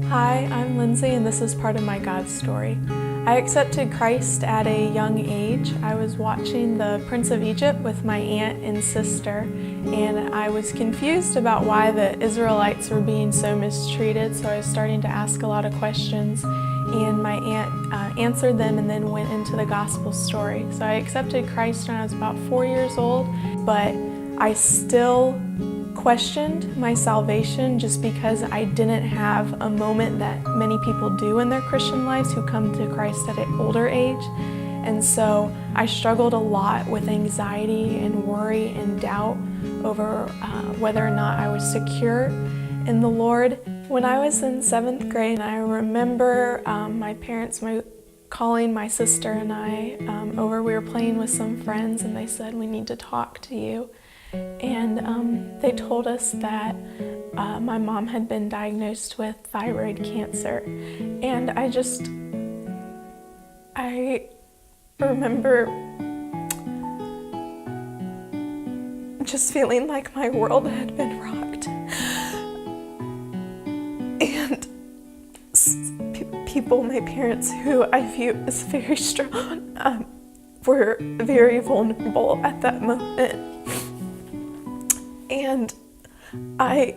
Hi, I'm Lindsey, and this is part of my God story. I accepted Christ at a young age. I was watching The Prince of Egypt with my aunt and sister, and I was confused about why the Israelites were being so mistreated, so I was starting to ask a lot of questions, and my aunt answered them and then went into the gospel story. So I accepted Christ when I was about 4 years old, but I still questioned my salvation just because I didn't have a moment that many people do in their Christian lives who come to Christ at an older age. And so I struggled a lot with anxiety and worry and doubt over whether or not I was secure in the Lord. When I was in 7th grade, I remember my parents calling my sister and I over. We were playing with some friends, and they said, "We need to talk to you." And they told us that my mom had been diagnosed with thyroid cancer. And I remember just feeling like my world had been rocked. And people, my parents, who I view as very strong, were very vulnerable at that moment. And I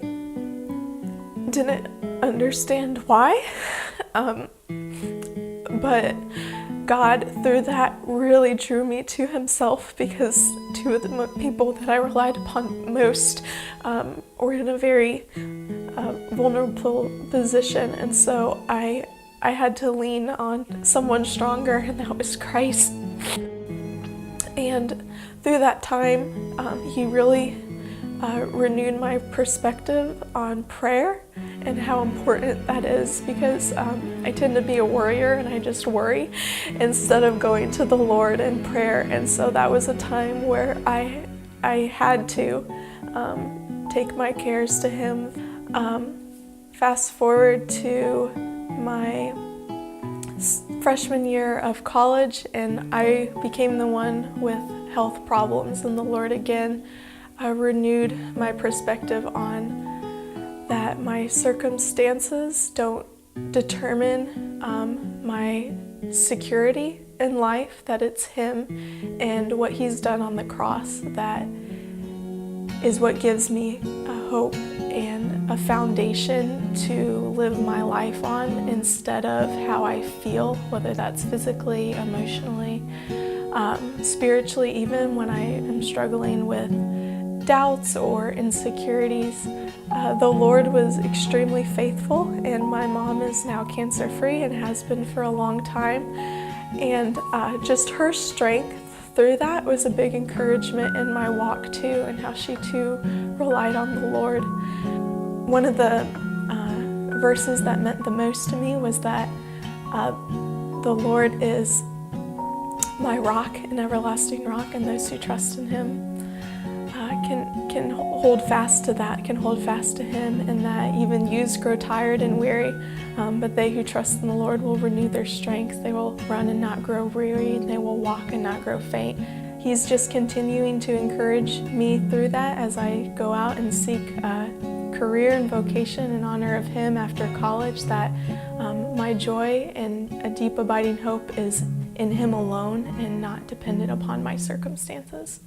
didn't understand why, but God, through that, really drew me to Himself, because two of the people that I relied upon most were in a very vulnerable position, and so I had to lean on someone stronger, and that was Christ. And through that time, He really renewed my perspective on prayer and how important that is, because I tend to be a worrier and I just worry instead of going to the Lord in prayer. And so that was a time where I had to take my cares to Him. Fast forward to my freshman year of college, and I became the one with health problems, and the Lord again renewed my perspective on that my circumstances don't determine my security in life, that it's Him and what He's done on the cross that is what gives me a hope and a foundation to live my life on, instead of how I feel, whether that's physically, emotionally, spiritually. Even when I am struggling with doubts or insecurities, the Lord was extremely faithful, and my mom is now cancer-free and has been for a long time. And just her strength through that was a big encouragement in my walk too, and how she too relied on the Lord. One of the verses that meant the most to me was that the Lord is my rock, an everlasting rock, and those who trust in Him can hold fast to that, can hold fast to Him, and that even youths grow tired and weary, but they who trust in the Lord will renew their strength. They will run and not grow weary, and they will walk and not grow faint. He's just continuing to encourage me through that as I go out and seek a career and vocation in honor of Him after college, that my joy and a deep abiding hope is in Him alone and not dependent upon my circumstances.